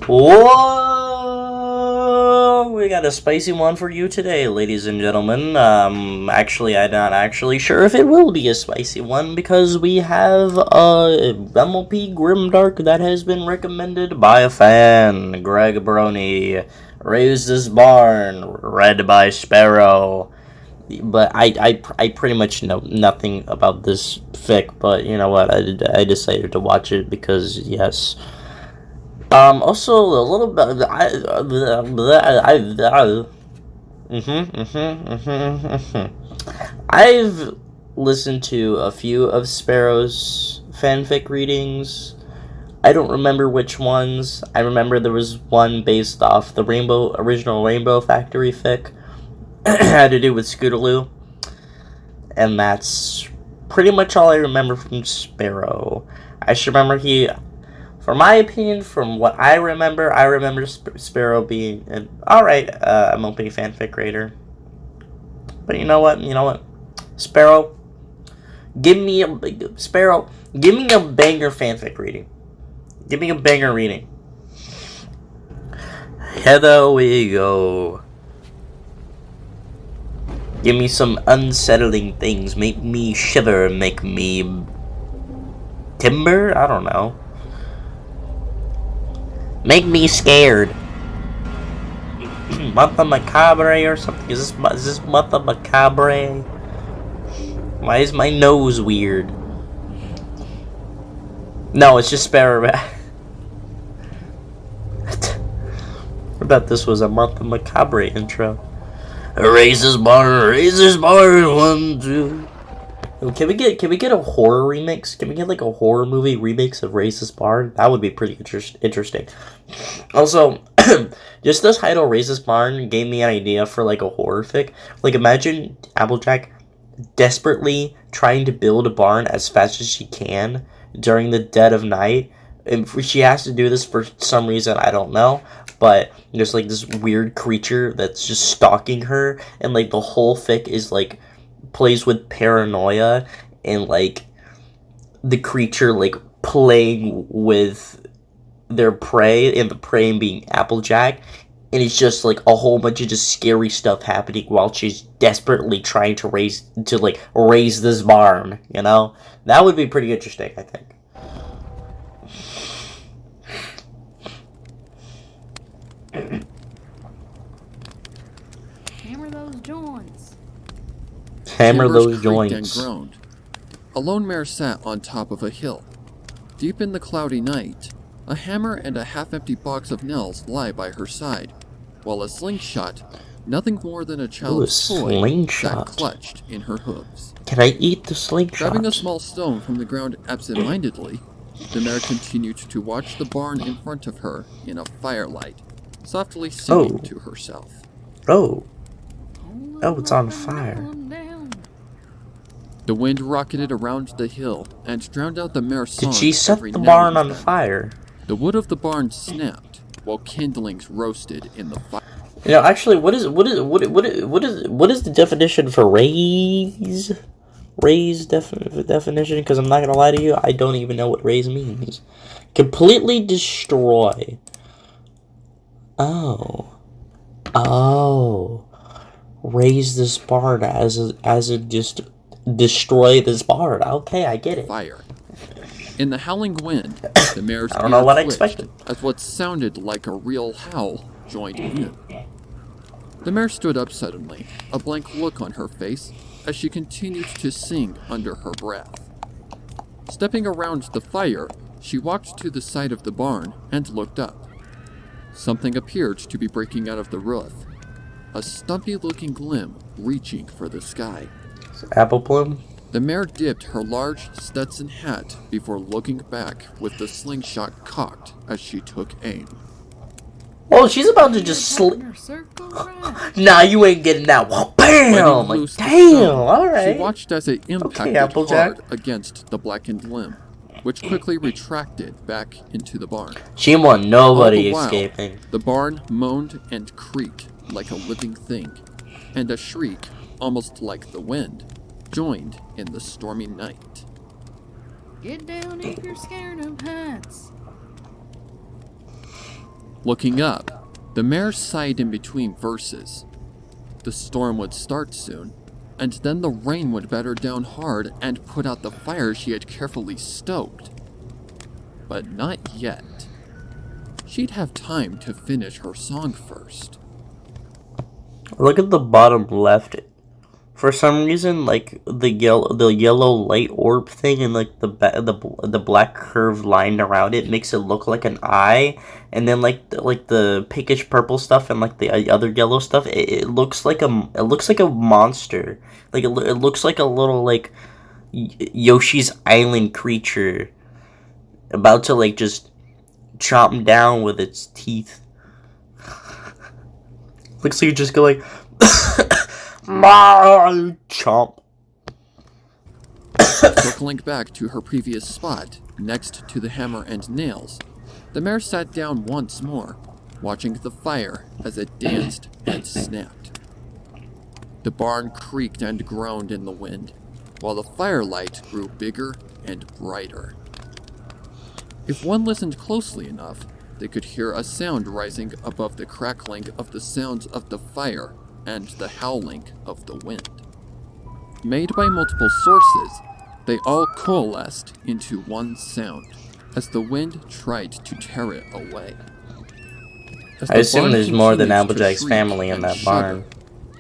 Whoa! We got a spicy one for you today, ladies and gentlemen. Actually, I'm not actually sure if it will be a spicy one because we have a MLP Grimdark that has been recommended by a fan, Greg Brony. Raze this barn, read by Sparrow. But I pretty much know nothing about this fic, but you know what? I decided to watch it because, yes. Also a little bit. I've listened to a few of Sparrow's fanfic readings. I don't remember which ones. I remember there was one based off the original Rainbow Factory fic. Had to do with Scootaloo. And that's pretty much all I remember from Sparrow. I should remember for my opinion, from what I remember Sparrow being an alright MLP fanfic creator. But you know what? Sparrow, give me a banger fanfic reading. Give me a banger reading. Here we go. Give me some unsettling things. Make me shiver. Make me timber? I don't know. Make me scared. Month of Macabre or something? Is this Month of Macabre? Why is my nose weird? No, it's just Sparrow. I thought this was a Month of Macabre intro. Raze's barn, 1, 2. Can we get a horror remix? Can we get like a horror movie remix of Raze's Barn? That would be pretty interesting. Also, just the title Raze's Barn gave me an idea for like a horror fic. Like imagine Applejack desperately trying to build a barn as fast as she can during the dead of night. And she has to do this for some reason, I don't know. But there's like this weird creature that's just stalking her, and like the whole fic is like plays with paranoia and like the creature like playing with their prey, and the prey being Applejack, and it's just like a whole bunch of just scary stuff happening while she's desperately trying to raise this barn, you know? That would be pretty interesting, I think. Hammer those joints. Hammer those joints. And groaned. A lone mare sat on top of a hill. Deep in the cloudy night, a hammer and a half-empty box of nails lie by her side, while a slingshot, nothing more than a child's toy, sat clutched in her hooves. Can I eat the slingshot? Grabbing a small stone from the ground absent-mindedly, the mare continued to watch the barn in front of her in a firelight, softly singing to herself. Oh, it's on fire. The wind rocketed around the hill and drowned out the mare's song. Did she set the barn on fire? The wood of the barn snapped while kindlings roasted in the fire. You know, actually, what is the definition for raise? Raise definition? Because I'm not gonna lie to you, I don't even know what raise means. Completely destroy. Oh, raise this barn as a just destroy this barn. Okay, I get it. Fire. In the howling wind, the mare's I don't know what I expected. As what sounded like a real howl joined in. The mare stood up suddenly, a blank look on her face, as she continued to sing under her breath. Stepping around the fire, she walked to the side of the barn and looked up. Something appeared to be breaking out of the roof, a stumpy-looking limb reaching for the sky. Apple plume? The mare dipped her large Stetson hat before looking back with the slingshot cocked as she took aim. Oh, she's about to just Nah, you ain't getting that one. Bam! Like, damn, alright. She watched as it impacted hard against the blackened limb, which quickly retracted back into the barn. She want nobody escaping. The barn moaned and creaked like a living thing, and a shriek, almost like the wind, joined in the stormy night. Get down if you're scared of heights. Looking up, the mare sighed in between verses. The storm would start soon, and then the rain would batter down hard and put out the fire she had carefully stoked. But not yet. She'd have time to finish her song first. Look at the bottom left. For some reason, like the yellow light orb thing and like the black curved line around it makes it look like an eye, and then like the pinkish purple stuff and like the other yellow stuff, it looks like a monster. Like it looks like a little like Yoshi's Island creature about to like just chomp down with its teeth. Looks like you just go like. Chomp. Circling back to her previous spot, next to the hammer and nails, the mare sat down once more, watching the fire as it danced and snapped. The barn creaked and groaned in the wind, while the firelight grew bigger and brighter. If one listened closely enough, they could hear a sound rising above the crackling of the sounds of the fire and the howling of the wind. Made by multiple sources, they all coalesced into one sound as the wind tried to tear it away. I assume there's more than Applejack's family in that barn.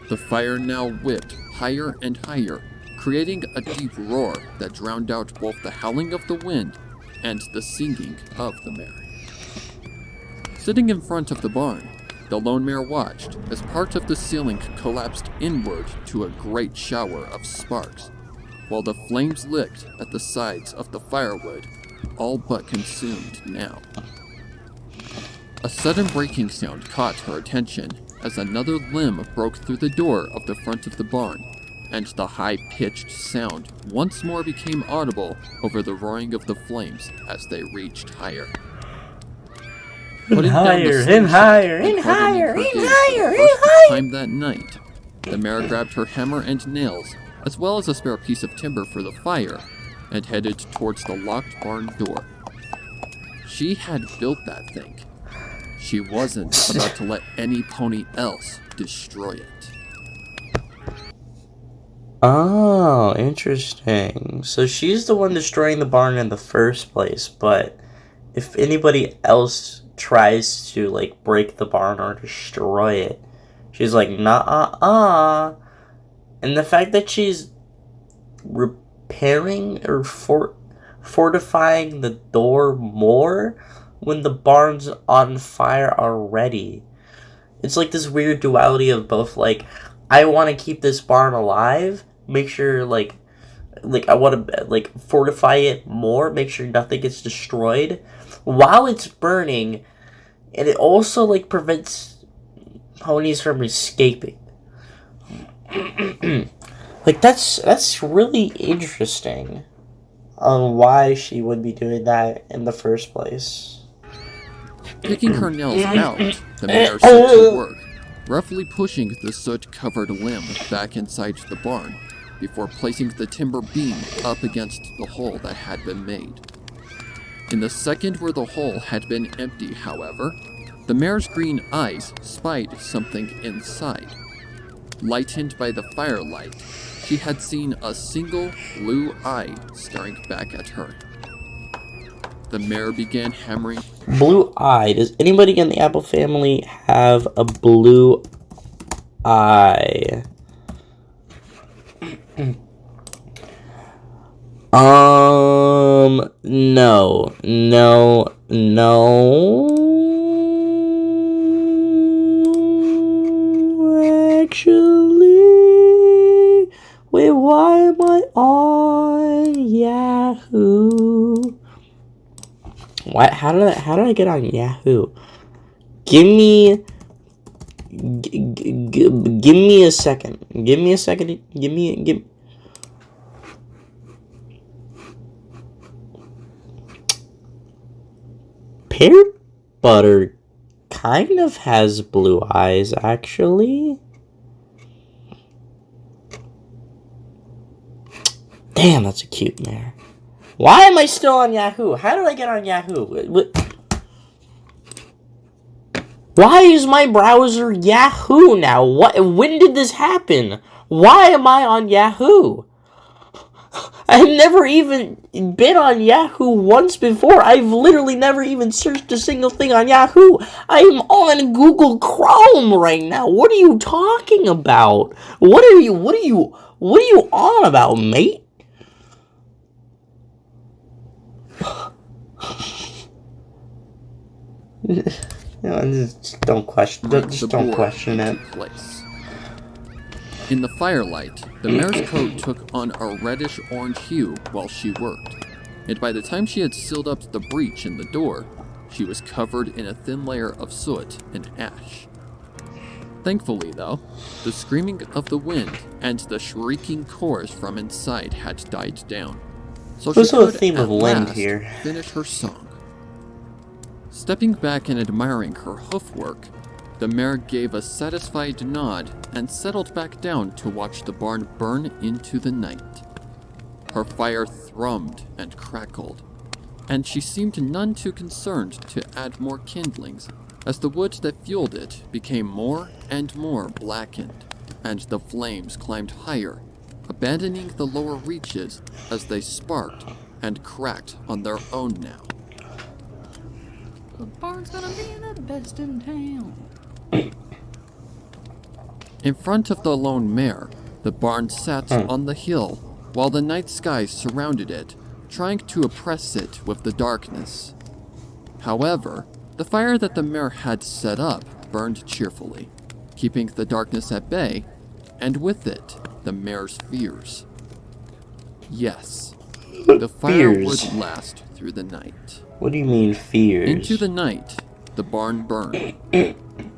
The fire now whipped higher and higher, creating a deep roar that drowned out both the howling of the wind and the singing of the mare. Sitting in front of the barn, the lone mare watched as part of the ceiling collapsed inward to a great shower of sparks, while the flames licked at the sides of the firewood, all but consumed now. A sudden breaking sound caught her attention as another limb broke through the door of the front of the barn, and the high-pitched sound once more became audible over the roaring of the flames as they reached higher. Higher and higher and higher and higher and higher. Time that night, the mare grabbed her hammer and nails, as well as a spare piece of timber for the fire, and headed towards the locked barn door. She had built that thing. She wasn't about to let any pony else destroy it. Oh, interesting. So she's the one destroying the barn in the first place, but if anybody else tries to like break the barn or destroy it, she's like nah. And the fact that she's repairing or fortifying the door more when the barn's on fire already, it's like this weird duality of both like I want to keep this barn alive, make sure like I want to like fortify it more, make sure nothing gets destroyed while it's burning, and it also like prevents ponies from escaping. Like that's really interesting on why she would be doing that in the first place. Picking her nails out, the mare set to work, roughly pushing the soot-covered limb back inside the barn before placing the timber beam up against the hole that had been made. In the second where the hole had been empty, however, the mare's green eyes spied something inside. Lightened by the firelight, she had seen a single blue eye staring back at her. The mare began hammering. Blue eye. Does anybody in the Apple family have a blue eye? No. Actually, wait, why am I on Yahoo? What? How did I get on Yahoo? Give me a second. Give me. Pear butter kind of has blue eyes, actually. Damn, that's a cute mare. Why am I still on Yahoo? How did I get on Yahoo? What? Why is my browser Yahoo now? When did this happen? Why am I on Yahoo? I've never even been on Yahoo once before. I've literally never even searched a single thing on Yahoo. I'm on Google Chrome right now. What are you talking about? What are you on about, mate? Just don't question. Just don't question it. In the firelight, the mare's coat took on a reddish-orange hue while she worked, and by the time she had sealed up the breach in the door, she was covered in a thin layer of soot and ash. Thankfully, though, the screaming of the wind and the shrieking chorus from inside had died down, so she could at last finish her song. Stepping back and admiring her hoofwork, the mare gave a satisfied nod and settled back down to watch the barn burn into the night. Her fire thrummed and crackled, and she seemed none too concerned to add more kindlings as the wood that fueled it became more and more blackened, and the flames climbed higher, abandoning the lower reaches as they sparked and cracked on their own now. The barn's gonna be the best in town. In front of the lone mare, the barn sat on the hill while the night sky surrounded it, trying to oppress it with the darkness. However, the fire that the mare had set up burned cheerfully, keeping the darkness at bay, and with it, the mare's fears. Yes, the fire would last through the night. What do you mean, fears? Into the night, the barn burned.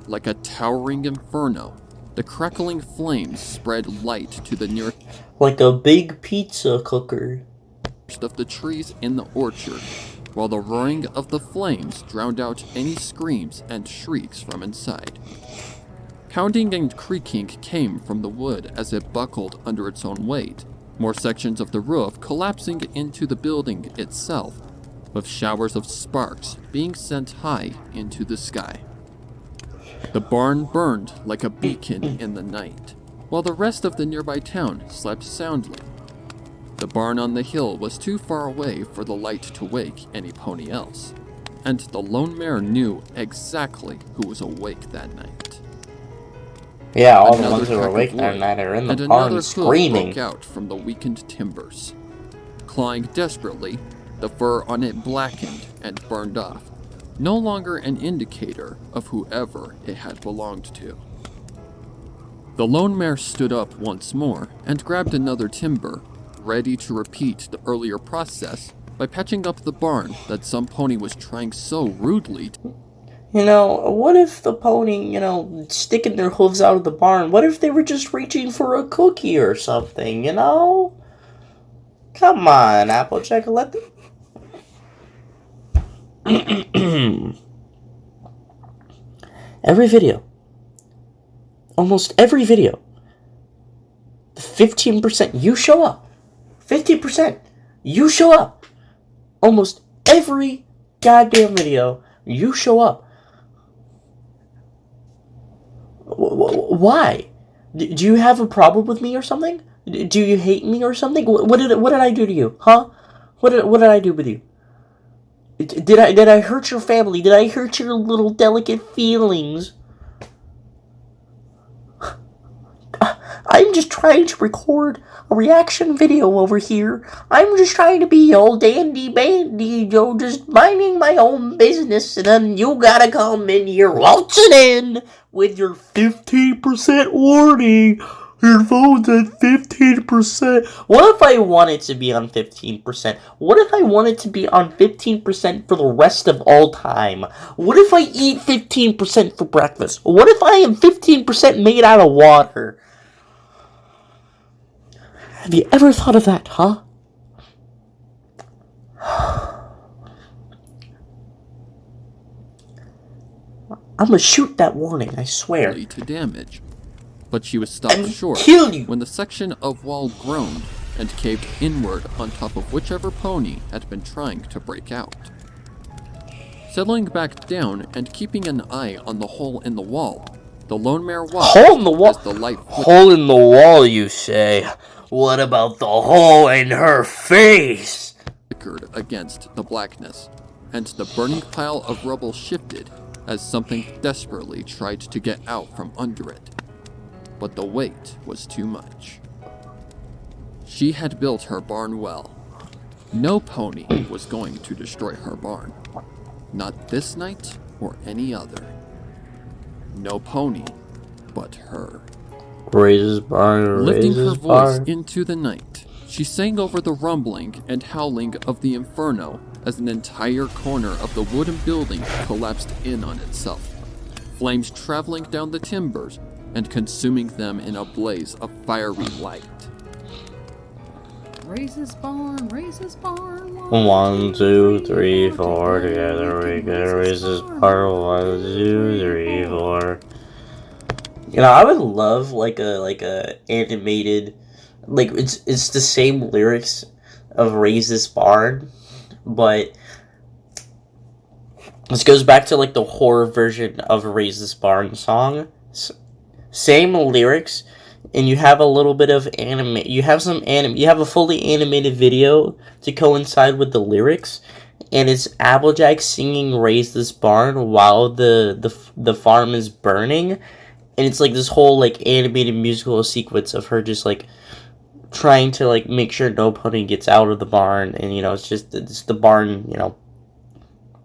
Like a towering inferno, the crackling flames spread light to the nearest like a big pizza cooker of the trees in the orchard, while the roaring of the flames drowned out any screams and shrieks from inside. Pounding and creaking came from the wood as it buckled under its own weight, more sections of the roof collapsing into the building itself, with showers of sparks being sent high into the sky. The barn burned like a beacon in the night, while the rest of the nearby town slept soundly. The barn on the hill was too far away for the light to wake any pony else, and the lone mare knew exactly who was awake that night. Yeah, all the ones who were awake that night are in the barn screaming. Broke out from the weakened timbers. Clawing desperately, the fur on it blackened and burned off, no longer an indicator of whoever it had belonged to. The lone mare stood up once more and grabbed another timber, ready to repeat the earlier process by patching up the barn that some pony was trying so rudely to. What if the pony, sticking their hooves out of the barn, what if they were just reaching for a cookie or something, Come on, Applejack, let them. Almost every video, 15%, you show up. 50%, you show up. Almost every goddamn video, you show up. Why? Do you have a problem with me or something? Do you hate me or something? What did I do to you, huh? What did I do with you? Did I hurt your family? Did I hurt your little delicate feelings? I'm just trying to record a reaction video over here. I'm just trying to be all dandy bandy, just minding my own business, and then you gotta come in here waltzing in with your 15% warning. Your phone's at 15%. What if I want it to be on 15%? What if I want it to be on 15% for the rest of all time? What if I eat 15% for breakfast? What if I am 15% made out of water? Have you ever thought of that, huh? I'm gonna shoot that warning, I swear. To damage. But she was stopped short when the section of wall groaned and caved inward on top of whichever pony had been trying to break out. Settling back down and keeping an eye on the hole in the wall, the lone mare watched Hole in the wall? as the light Hole in the wall, you say? What about the hole in her face? flickered against the blackness, and the burning pile of rubble shifted as something desperately tried to get out from under it. But the weight was too much. She had built her barn well. No pony was going to destroy her barn. Not this night or any other. No pony but her. Raze's barn, Lifting her Raze's voice barn. into the night, she sang over the rumbling and howling of the inferno as an entire corner of the wooden building collapsed in on itself, flames traveling down the timbers and consuming them in a blaze of fiery light. Raze's barn, Raze's barn. 1, 2, 3, 4. Together we get Raze's barn. 1, 2, 3, 4. You know, I would love like a animated, like it's the same lyrics of Raze's barn, but this goes back to like the horror version of Raze's barn song. Same lyrics, and you have a little bit of anime. You have a fully animated video to coincide with the lyrics, and it's Applejack singing "Raise This Barn" while the farm is burning, and it's like this whole like animated musical sequence of her just like trying to like make sure no pony gets out of the barn, and you know it's the barn, you know,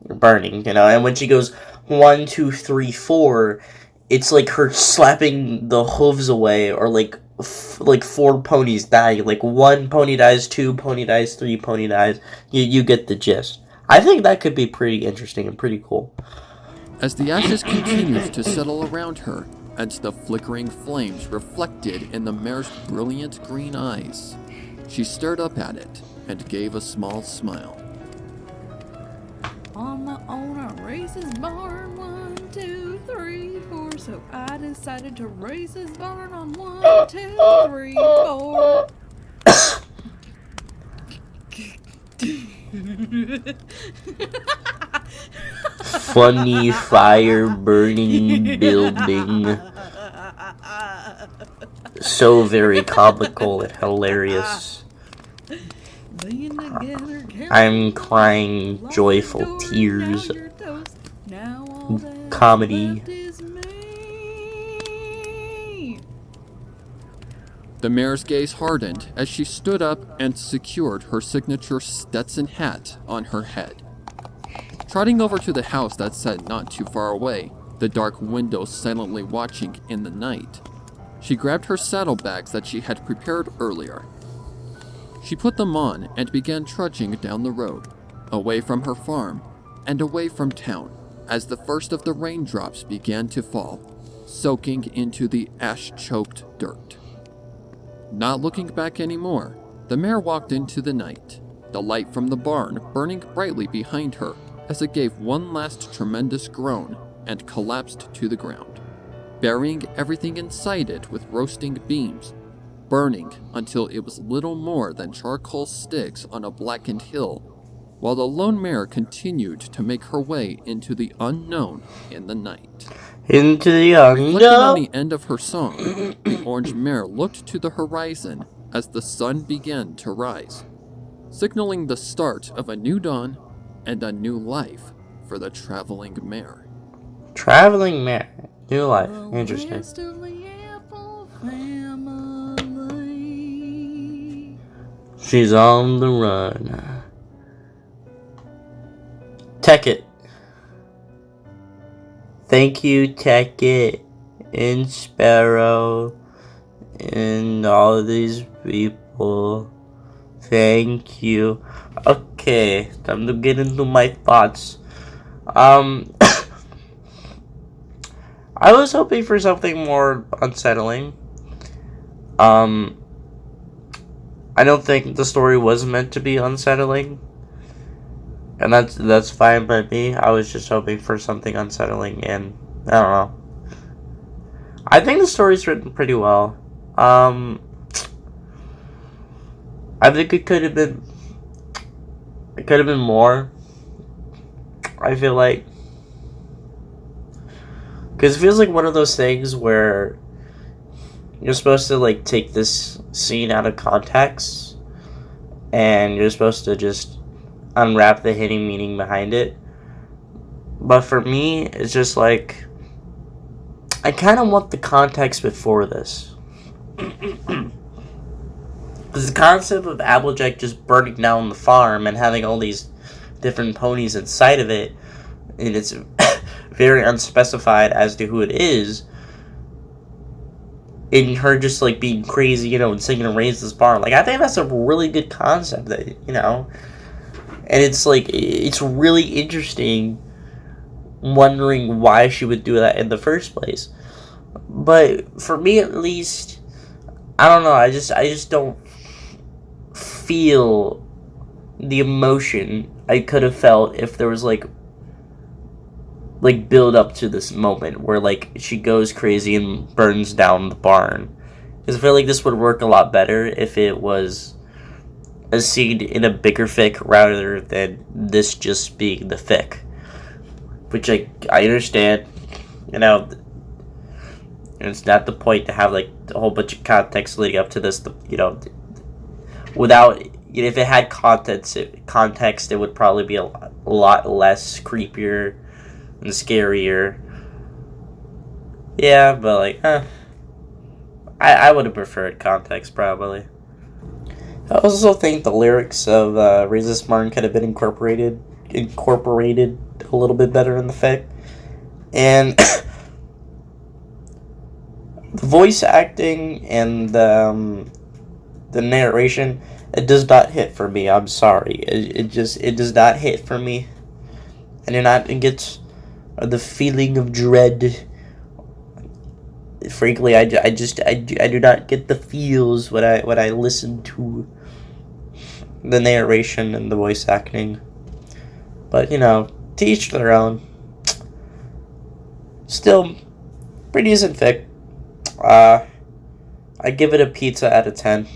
burning, you know, and when she goes 1, 2, 3, 4. It's like her slapping the hooves away, or like 4 ponies dying. Like 1 pony dies, 2 pony dies, 3 pony dies. You get the gist. I think that could be pretty interesting and pretty cool. As the ashes continued to settle around her, and the flickering flames reflected in the mare's brilliant green eyes, she stared up at it and gave a small smile. On the owner, Raze's barn. 1, 2, 3, 4. So I decided to raise his barn on 1, 2, 3, 4. Funny fire burning building. So very comical and hilarious. Being together, I'm crying joyful tears. Now all that Comedy. left is me. The mare's gaze hardened as she stood up and secured her signature Stetson hat on her head. Trotting over to the house that sat not too far away, the dark window silently watching in the night, she grabbed her saddlebags that she had prepared earlier. She put them on and began trudging down the road, away from her farm and away from town, as the first of the raindrops began to fall, soaking into the ash-choked dirt. Not looking back anymore, the mare walked into the night, the light from the barn burning brightly behind her as it gave one last tremendous groan and collapsed to the ground, burying everything inside it with roasting beams, burning until it was little more than charcoal sticks on a blackened hill, while the lone mare continued to make her way into the unknown in the night. Into the Reflecting on unknown. the end of her song, the orange mare looked to the horizon as the sun began to rise, signaling the start of a new dawn and a new life for the traveling mare. Traveling mare. New life. The Interesting. rest of the Apple family. She's on the run. Tekket. Thank you, Tekket and Sparrow and all these people. Thank you. Okay, time to get into my thoughts. I was hoping for something more unsettling. I don't think the story was meant to be unsettling. And that's fine by me. I was just hoping for something unsettling, and I don't know. I think the story's written pretty well. I think it could have been more. I feel like, because it feels like one of those things where you're supposed to like take this scene out of context, and you're supposed to just unwrap the hidden meaning behind it. But for me, it's just like, I kind of want the context before this. Because the concept of Applejack just burning down the farm and having all these different ponies inside of it, and it's very unspecified as to who it is, and her just like being crazy, and singing "Raise This Barn." Like, I think that's a really good concept, and it's like, it's really interesting wondering why she would do that in the first place. But for me, at least, I don't know. I just don't feel the emotion I could have felt if there was like build up to this moment where like she goes crazy and burns down the barn. Because I feel like this would work a lot better if it was a scene in a bigger fic rather than this just being the fic. Which I understand, it's not the point to have like a whole bunch of context leading up to this, without, if it had context, it would probably be a lot less creepier and scarier. Yeah, but like, I would have preferred context, probably. I also think the lyrics of Raze This Barn could have been incorporated a little bit better in the fic. And the voice acting and the narration, it does not hit for me. I'm sorry. It does not hit for me. I do not get the feeling of dread. Frankly, I do not get the feels when I listen to the narration and the voice acting. But to each their own. Still, pretty decent fic. I give it a pizza out of 10.